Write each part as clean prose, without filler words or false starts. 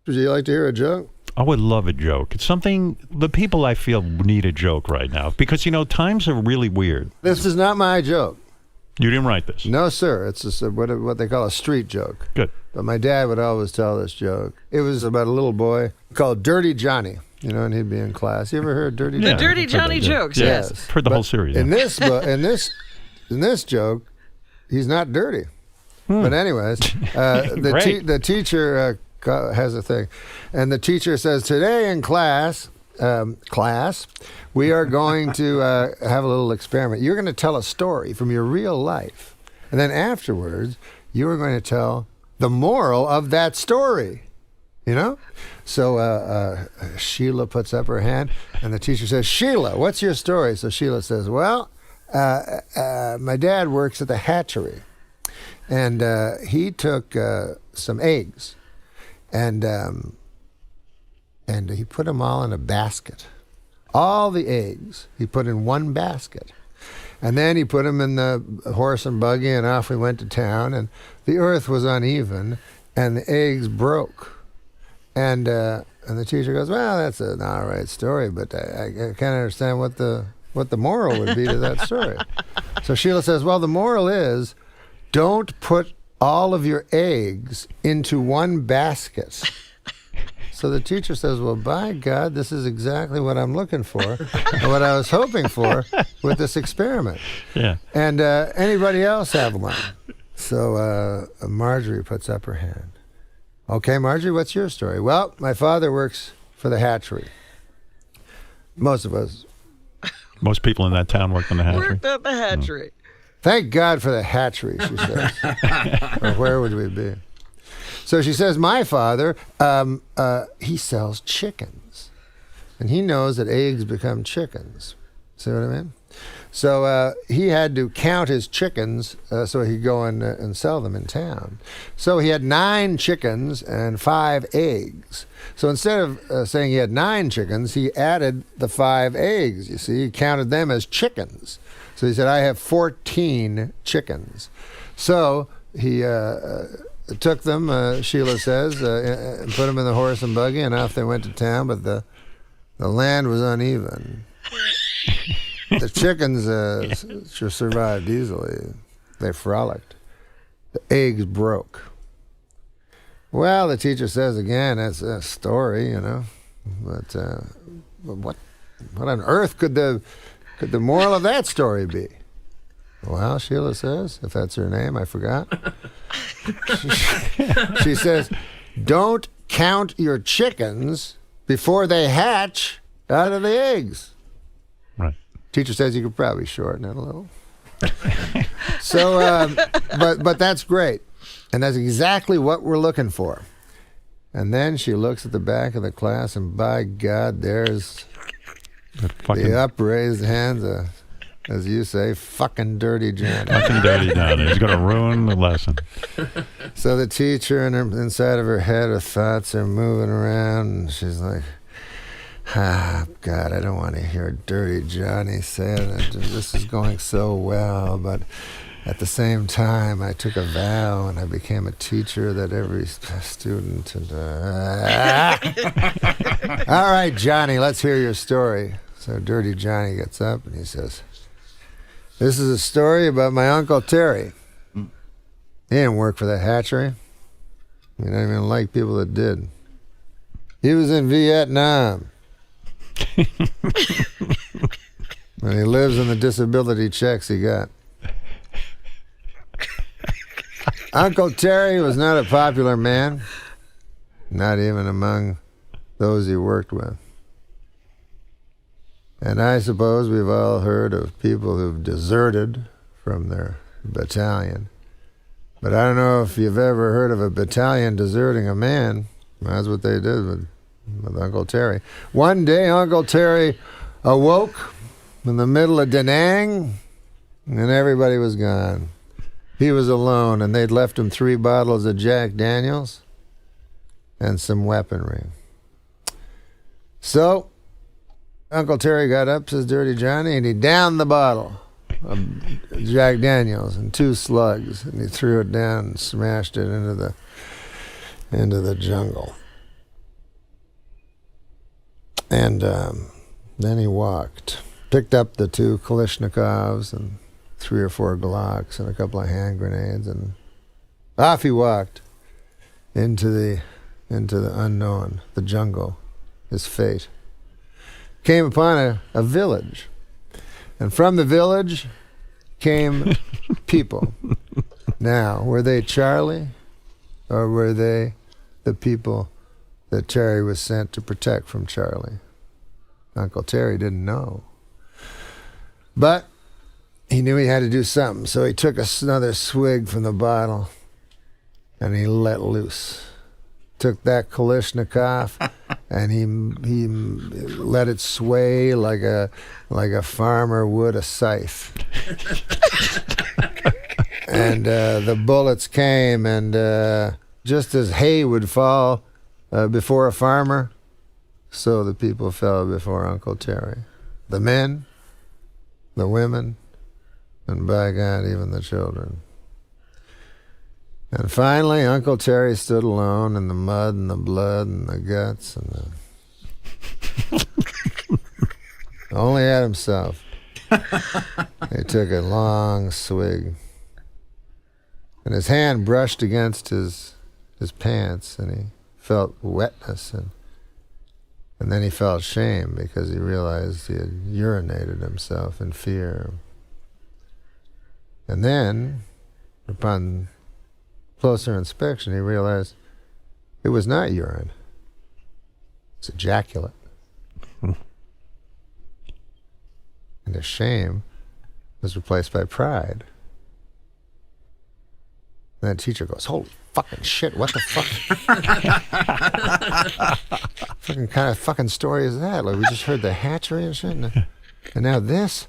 Would you like to hear a joke? I would love a joke. It's something the people I feel need a joke right now because, times are really weird. This is not my joke. You didn't write this? No, sir. It's just what they call a street joke. Good. But my dad would always tell this joke. It was about a little boy called Dirty Johnny, and he'd be in class. You ever heard Dirty Johnny? The Dirty Johnny jokes, yes. Heard the whole series. In this in this joke, he's not dirty. But anyways, the teacher has a thing, and the teacher says, today in class, we are going to have a little experiment. You're going to tell a story from your real life, and then afterwards, you are going to tell the moral of that story. So Sheila puts up her hand, and the teacher says, Sheila, what's your story? So Sheila says, well, my dad works at the hatchery, and he took some eggs, and he put them all in a basket. All the eggs he put in one basket. And then he put them in the horse and buggy, and off we went to town, and the earth was uneven, and the eggs broke. And the teacher goes, well, that's an all right story, but I can't understand what the moral would be to that story. So Sheila says, well, the moral is, don't put all of your eggs into one basket. So the teacher says, well, by God, this is exactly what I'm looking for and what I was hoping for with this experiment. Yeah. And anybody else have one? So Marjorie puts up her hand. Okay, Marjorie, what's your story? Well, my father works for the hatchery. Most of us. Most people in that town worked in the hatchery. Worked at the hatchery. Thank God for the hatchery, she says. Or where would we be? So she says, my father, he sells chickens. And he knows that eggs become chickens. See what I mean? So he had to count his chickens so he could go and sell them in town. So he had 9 chickens and 5 eggs. So instead of saying he had 9 chickens, he added the 5 eggs. You see, he counted them as chickens. So he said, I have 14 chickens. So he took them, Sheila says, and put them in the horse and buggy, and off they went to town, but the land was uneven. The chickens survived easily. They frolicked. The eggs broke. Well, the teacher says again, that's a story, But what on earth could the moral of that story be? Well, Sheila says, if that's her name, I forgot. She says, don't count your chickens before they hatch out of the eggs. Right. Teacher says you could probably shorten it a little. So, but that's great. And that's exactly what we're looking for. And then she looks at the back of the class, and by God, there's the upraised hands, as you say, fucking Dirty Johnny. Fucking Dirty Johnny. He's going to ruin the lesson. So the teacher, inside of her head, her thoughts are moving around, and she's like, God, I don't want to hear Dirty Johnny say it. This is going so well, but at the same time, I took a vow and I became a teacher that every student... All right, Johnny, let's hear your story. So Dirty Johnny gets up and he says, this is a story about my Uncle Terry. He didn't work for the hatchery. He didn't even like people that did. He was in Vietnam. And he lives on the disability checks he got. Uncle Terry was not a popular man, not even among those he worked with. And I suppose we've all heard of people who've deserted from their battalion. But I don't know if you've ever heard of a battalion deserting a man. That's what they did with Uncle Terry. One day, Uncle Terry awoke in the middle of Da Nang, and everybody was gone. He was alone, and they'd left him 3 bottles of Jack Daniels and some weaponry. So Uncle Terry got up, says Dirty Johnny, and he downed the bottle of Jack Daniels in 2 slugs, and he threw it down and smashed it into the jungle. And then he walked, picked up the 2 Kalashnikovs and 3 or 4 Glocks and a couple of hand grenades, and off he walked into the unknown, the jungle, his fate. Came upon a village, and from the village came people. Now, were they Charlie, or were they the people that Terry was sent to protect from Charlie? Uncle Terry didn't know. But he knew he had to do something, so he took another swig from the bottle, and he let loose. Took that Kalashnikov, and he let it sway like a farmer would a scythe. And the bullets came, and just as hay would fall before a farmer, so the people fell before Uncle Terry. The men, the women, and by God, even the children. And finally, Uncle Terry stood alone in the mud and the blood and the guts and only at himself. He took a long swig, and his hand brushed against his pants, and he felt wetness, and then he felt shame because he realized he had urinated himself in fear. And then, upon closer inspection, he realized it was not urine. It's ejaculate. And his shame was replaced by pride. And that teacher goes, holy fucking shit, what the fuck? Fucking kind of fucking story is that? Like, we just heard the hatchery and shit, and now this?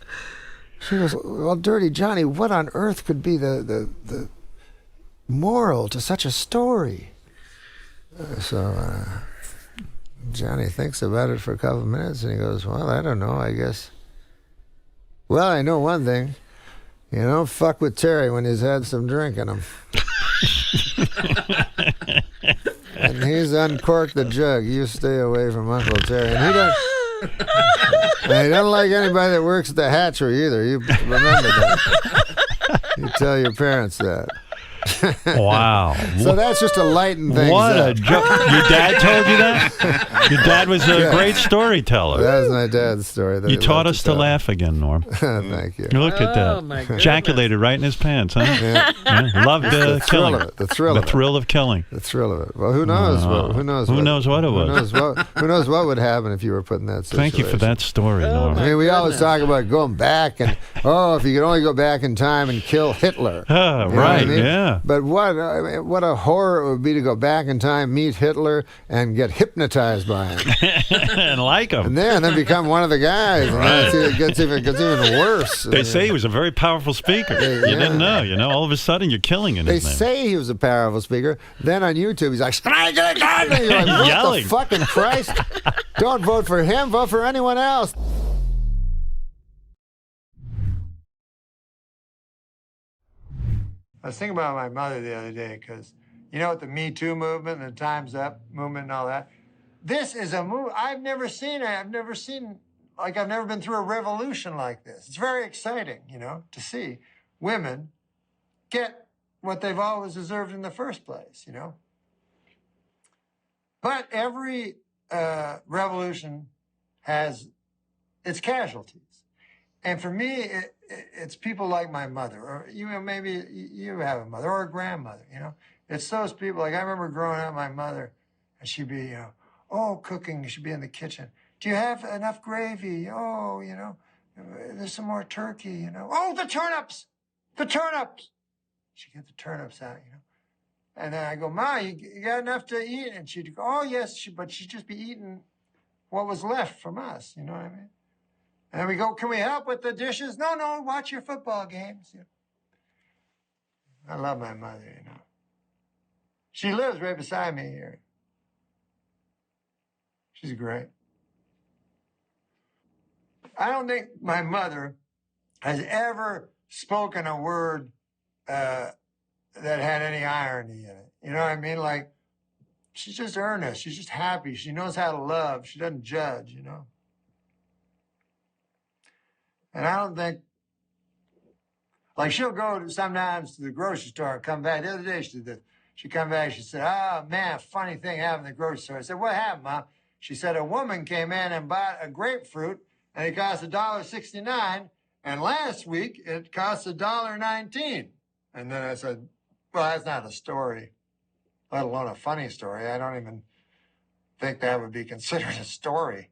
She goes, well, Dirty Johnny, what on earth could be the moral to such a story? So Johnny thinks about it for a couple of minutes, and he goes, well, I don't know, I guess. Well, I know one thing. You don't fuck with Terry when he's had some drink in him. And he's uncorked the jug. You stay away from Uncle Terry. And he doesn't like anybody that works at the hatchery either. You remember that. You tell your parents that. Wow. So that's just to lighten things what up. A joke. Your dad told you that? Your dad was a great storyteller. That was my dad's story. You taught us to laugh again, Norm. Thank you. Look at that. My goodness. Ejaculated right in his pants, huh? Yeah. Yeah. Loved killing. The thrill of killing. The thrill of it. Well, who knows? Who knows what it was? Who knows what would happen if you were put in that situation? Thank you for that story, Norm. I mean, we always talk about going back and, if you could only go back in time and kill Hitler. You know right, what I mean? yeah. But what a horror it would be to go back in time, meet Hitler, and get hypnotized by him. And like him. And then become one of the guys. And then it gets even worse. They say he was a very powerful speaker. You didn't know. All of a sudden you're killing in They his name. say he was a powerful speaker. Then on YouTube, he's like, and you're like, what Yelling. the fucking Christ? Don't vote for him. Vote for anyone else. I was thinking about my mother the other day because, with the Me Too movement and the Time's Up movement and all that, this is a move I've never seen. I've never been through a revolution like this. It's very exciting, to see women get what they've always deserved in the first place, But every revolution has its casualties. And for me, it's people like my mother, or maybe you have a mother or a grandmother, It's those people. Like I remember growing up, my mother, and she'd be, cooking. She'd be in the kitchen. Do you have enough gravy? Oh, there's some more turkey, Oh, the turnips! She'd get the turnips out, And then I go, Ma, you got enough to eat? And she'd go, oh, yes, but she'd just be eating what was left from us, you know what I mean? And then we go, can we help with the dishes? No, watch your football games. I love my mother, She lives right beside me here. She's great. I don't think my mother has ever spoken a word that had any irony in it. You know what I mean? Like, she's just earnest. She's just happy. She knows how to love. She doesn't judge, you know. And I don't think, like she'll go sometimes to the grocery store and come back. The other day she did this. She come back, she said, "Oh, man, funny thing happened in the grocery store." I said, "What happened, Mom?" She said, "A woman came in and bought a grapefruit, and it cost $1.69, and last week it cost $1.19. And then I said, "Well, that's not a story, let alone a funny story. I don't even think that would be considered a story."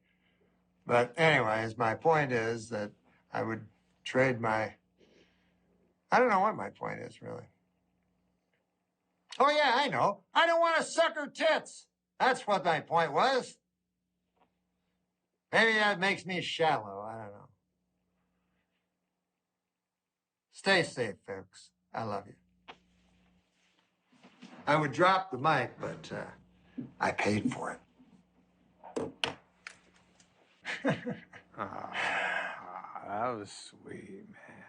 But anyways, my point is that I would trade my, I don't know what my point is, really. Oh, yeah, I know. I don't want to suck her tits. That's what my point was. Maybe that makes me shallow. I don't know. Stay safe, folks. I love you. I would drop the mic, but I paid for it. That was sweet, man.